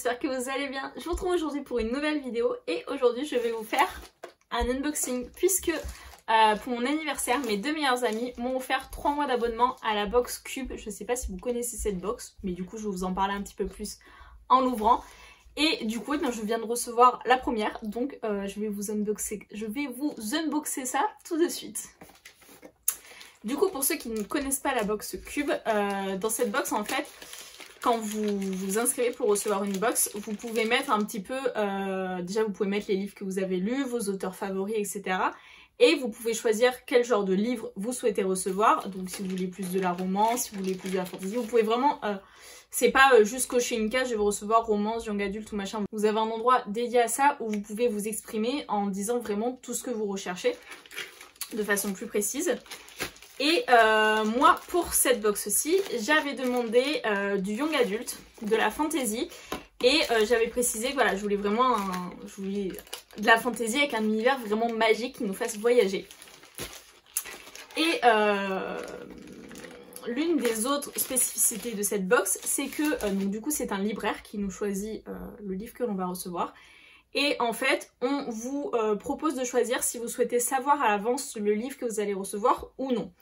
j'espère que vous allez bien. Je vous retrouve aujourd'hui pour une nouvelle vidéo et aujourd'hui je vais vous faire un unboxing puisque pour mon anniversaire, mes deux meilleurs amis m'ont offert 3 mois d'abonnement à la box Cube. Je sais pas si vous connaissez cette box, mais du coup je vais vous en parler un petit peu plus en l'ouvrant. Et du coup, je viens de recevoir la première, donc je vais vous unboxer ça tout de suite. Du coup, pour ceux qui ne connaissent pas la box Cube, dans cette box en fait, quand vous vous inscrivez pour recevoir une box, vous pouvez mettre un petit peu, déjà vous pouvez mettre les livres que vous avez lus, vos auteurs favoris, etc. Et vous pouvez choisir quel genre de livre vous souhaitez recevoir. Donc si vous voulez plus de la romance, si vous voulez plus de la fantasy, vous pouvez vraiment... c'est pas juste cocher une case, je vais vous recevoir romance, young adulte ou machin. Vous avez un endroit dédié à ça où vous pouvez vous exprimer en disant vraiment tout ce que vous recherchez de façon plus précise. Et moi, pour cette box-ci, j'avais demandé du young adulte, de la fantasy. Et j'avais précisé que voilà, je voulais vraiment de la fantasy avec un univers vraiment magique qui nous fasse voyager. Et l'une des autres spécificités de cette box, c'est que donc du coup c'est un libraire qui nous choisit le livre que l'on va recevoir. Et en fait, on vous propose de choisir si vous souhaitez savoir à l'avance le livre que vous allez recevoir ou non.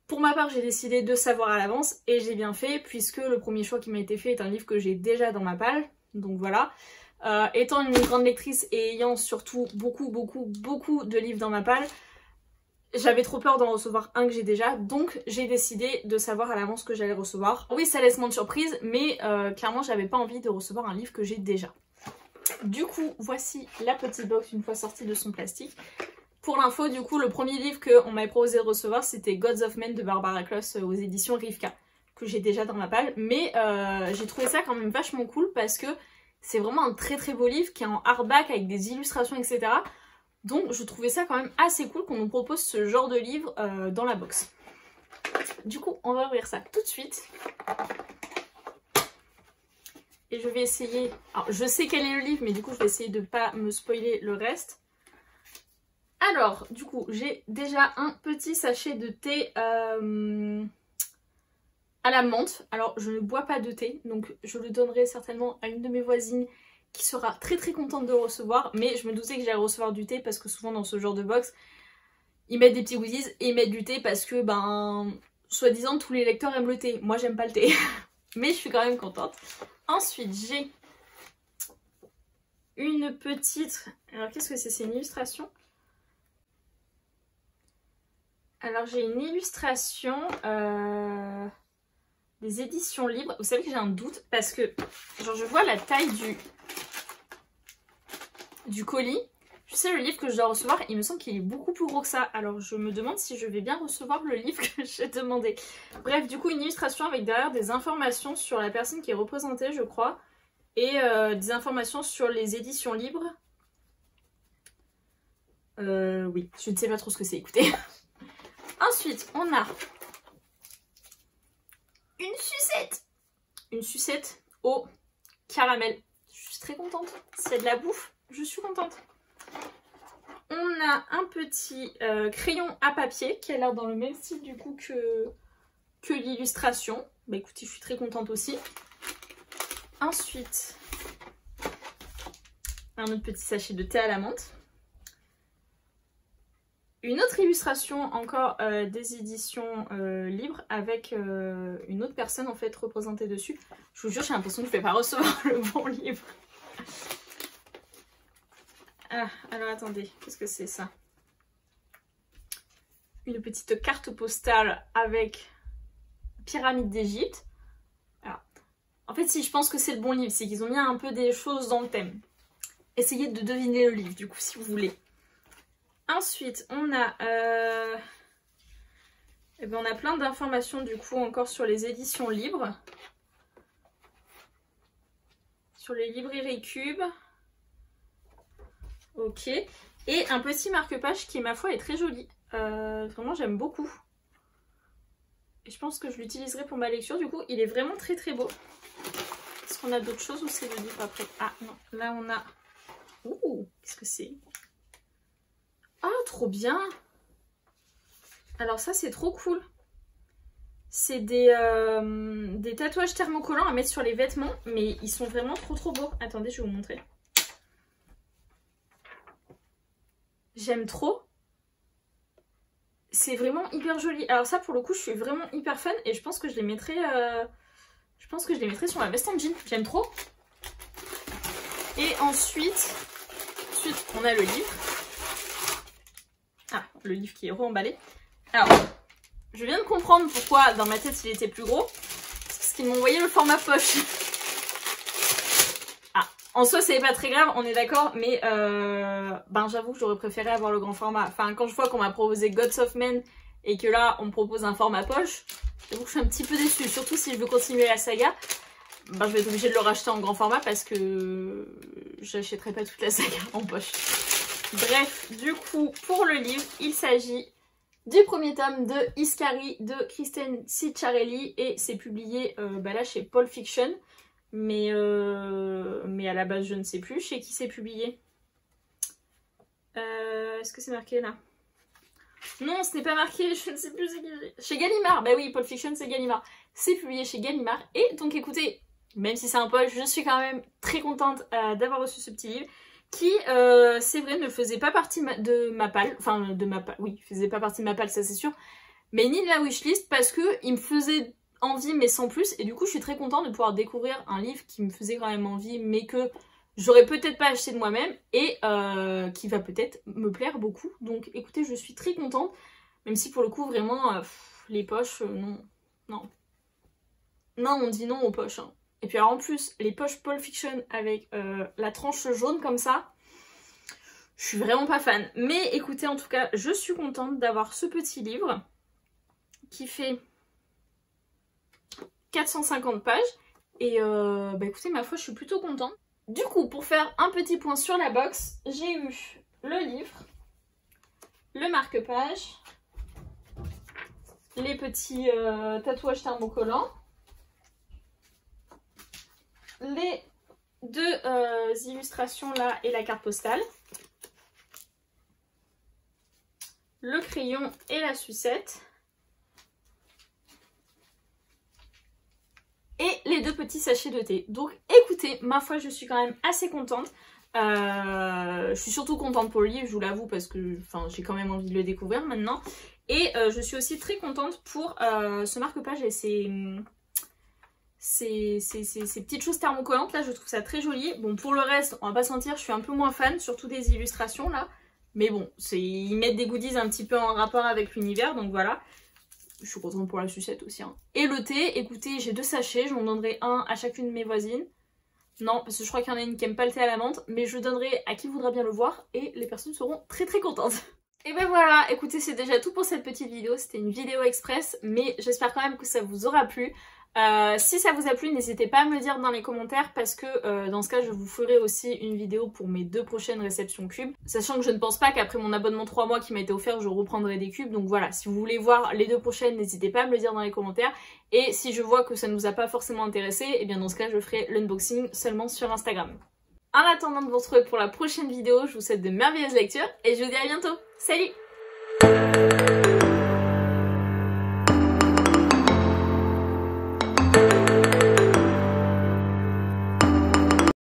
Pour ma part, j'ai décidé de savoir à l'avance et j'ai bien fait puisque le premier choix qui m'a été fait est un livre que j'ai déjà dans ma palle. Donc voilà. Étant une grande lectrice et ayant surtout beaucoup de livres dans ma palle, j'avais trop peur d'en recevoir un que j'ai déjà, donc j'ai décidé de savoir à l'avance que j'allais recevoir. Oui, ça laisse moins de surprise, mais clairement j'avais pas envie de recevoir un livre que j'ai déjà. Du coup, voici la petite box une fois sortie de son plastique. Pour l'info, du coup, le premier livre qu'on m'avait proposé de recevoir, c'était Gods of Men de Barbara Kloss aux éditions Rivka, que j'ai déjà dans ma palle. Mais j'ai trouvé ça quand même vachement cool parce que c'est vraiment un très beau livre qui est en hardback avec des illustrations, etc. Donc je trouvais ça quand même assez cool qu'on nous propose ce genre de livre dans la box. Du coup, on va ouvrir ça tout de suite. Et je vais essayer... Alors, je sais quel est le livre, mais du coup, je vais essayer de ne pas me spoiler le reste. Alors, du coup, j'ai déjà un petit sachet de thé à la menthe. Alors, je ne bois pas de thé, donc je le donnerai certainement à une de mes voisines qui sera très contente de recevoir. Mais je me doutais que j'allais recevoir du thé parce que souvent dans ce genre de box, ils mettent des petits goodies et ils mettent du thé parce que, soi-disant, tous les lecteurs aiment le thé. Moi, j'aime pas le thé, mais je suis quand même contente. Ensuite, j'ai une petite... Alors, qu'est-ce que c'est? C'est une illustration. Alors, j'ai une illustration des éditions libres. Vous savez que j'ai un doute parce que, genre, je vois la taille du colis. Je sais, le livre que je dois recevoir, il me semble qu'il est beaucoup plus gros que ça. Alors, je me demande si je vais bien recevoir le livre que j'ai demandé. Bref, du coup, une illustration avec derrière des informations sur la personne qui est représentée, je crois. Et des informations sur les éditions libres. Oui, je ne sais pas trop ce que c'est, écoutez. Ensuite, on a une sucette. Une sucette au caramel. Je suis très contente. S'il y a de la bouffe, je suis contente. On a un petit crayon à papier qui a l'air dans le même style du coup que l'illustration. Bah écoutez, je suis très contente aussi. Ensuite, un autre petit sachet de thé à la menthe. Une autre illustration encore des éditions libres avec une autre personne en fait représentée dessus. Je vous jure, j'ai l'impression que je ne vais pas recevoir le bon livre. Ah, alors attendez, qu'est-ce que c'est ça? Une petite carte postale avec pyramide d'Égypte. En fait, si je pense que c'est le bon livre, c'est qu'ils ont mis un peu des choses dans le thème. Essayez de deviner le livre du coup si vous voulez. Ensuite, on a plein d'informations du coup encore sur les éditions libres. Sur les librairies Cube. Ok. Et un petit marque-page qui, ma foi, est très joli. Vraiment, j'aime beaucoup. Et je pense que je l'utiliserai pour ma lecture. Du coup, il est vraiment très beau. Est-ce qu'on a d'autres choses ou c'est le livre après? Ah non, là on a... Ouh, qu'est-ce que c'est? Ah, trop bien! Alors ça, c'est trop cool. C'est des tatouages thermocollants à mettre sur les vêtements, mais ils sont vraiment trop beaux. Attendez, je vais vous montrer. J'aime trop. C'est vraiment hyper joli. Alors ça, pour le coup, je suis vraiment hyper fan et je pense que je les mettrai, sur ma veste en jean. J'aime trop. Et ensuite, on a le livre. Ah, le livre qui est re-emballé. Alors, je viens de comprendre pourquoi dans ma tête il était plus gros. Parce qu'ils m'ont envoyé le format poche. Ah, en soi c'est pas très grave, on est d'accord, mais j'avoue que j'aurais préféré avoir le grand format. Enfin, quand je vois qu'on m'a proposé Gods of Men et que là on me propose un format poche, j'avoue que je suis un petit peu déçue. Surtout si je veux continuer la saga, je vais être obligée de le racheter en grand format parce que j'achèterai pas toute la saga en poche. Bref, du coup, pour le livre, il s'agit du premier tome de Iskari de Kristen Ciccarelli et c'est publié là chez Pulp Fiction, mais à la base je ne sais plus chez qui c'est publié. Est-ce que c'est marqué là? Non, ce n'est pas marqué, je ne sais plus c'est qui. Chez Gallimard, bah oui, Pulp Fiction c'est Gallimard. C'est publié chez Gallimard et donc écoutez, même si c'est un poche, je suis quand même très contente d'avoir reçu ce petit livre. Qui, c'est vrai, ne faisait pas partie de ma palle, oui, faisait pas partie de ma palle, ça c'est sûr, mais ni de la wishlist parce que il me faisait envie mais sans plus, et du coup je suis très contente de pouvoir découvrir un livre qui me faisait quand même envie mais que j'aurais peut-être pas acheté de moi-même et qui va peut-être me plaire beaucoup, donc écoutez, je suis très contente, même si pour le coup vraiment, les poches, non, on dit non aux poches, hein. Et puis alors en plus, les poches Pulp Fiction avec la tranche jaune comme ça, je suis vraiment pas fan. Mais écoutez, en tout cas, je suis contente d'avoir ce petit livre qui fait 450 pages. Et écoutez, ma foi, je suis plutôt contente. Du coup, pour faire un petit point sur la box, j'ai eu le livre, le marque-page, les petits tatouages thermocollants, les deux illustrations là et la carte postale, le crayon et la sucette et les deux petits sachets de thé. Donc écoutez, ma foi, je suis quand même assez contente. Je suis surtout contente pour le livre, je vous l'avoue, parce que j'ai quand même envie de le découvrir maintenant. Et je suis aussi très contente pour ce marque-page et ces petites choses thermocollantes là, je trouve ça très joli. Bon, pour le reste, on va pas se mentir, je suis un peu moins fan, surtout des illustrations là. Mais bon, ils mettent des goodies un petit peu en rapport avec l'univers, donc voilà. Je suis contente pour la sucette aussi, hein. Et le thé, écoutez, j'ai 2 sachets, j'en donnerai un à chacune de mes voisines. Non, parce que je crois qu'il y en a une qui aime pas le thé à la menthe, mais je le donnerai à qui voudra bien le voir et les personnes seront très contentes. Et ben voilà, écoutez, c'est déjà tout pour cette petite vidéo. C'était une vidéo express, mais j'espère quand même que ça vous aura plu. Si ça vous a plu, n'hésitez pas à me le dire dans les commentaires parce que dans ce cas, je vous ferai aussi une vidéo pour mes 2 prochaines réceptions cubes. Sachant que je ne pense pas qu'après mon abonnement 3 mois qui m'a été offert, je reprendrai des cubes. Donc voilà, si vous voulez voir les 2 prochaines, n'hésitez pas à me le dire dans les commentaires. Et si je vois que ça ne vous a pas forcément intéressé, et bien dans ce cas, je ferai l'unboxing seulement sur Instagram. En attendant de vous retrouver pour la prochaine vidéo, je vous souhaite de merveilleuses lectures et je vous dis à bientôt. Salut!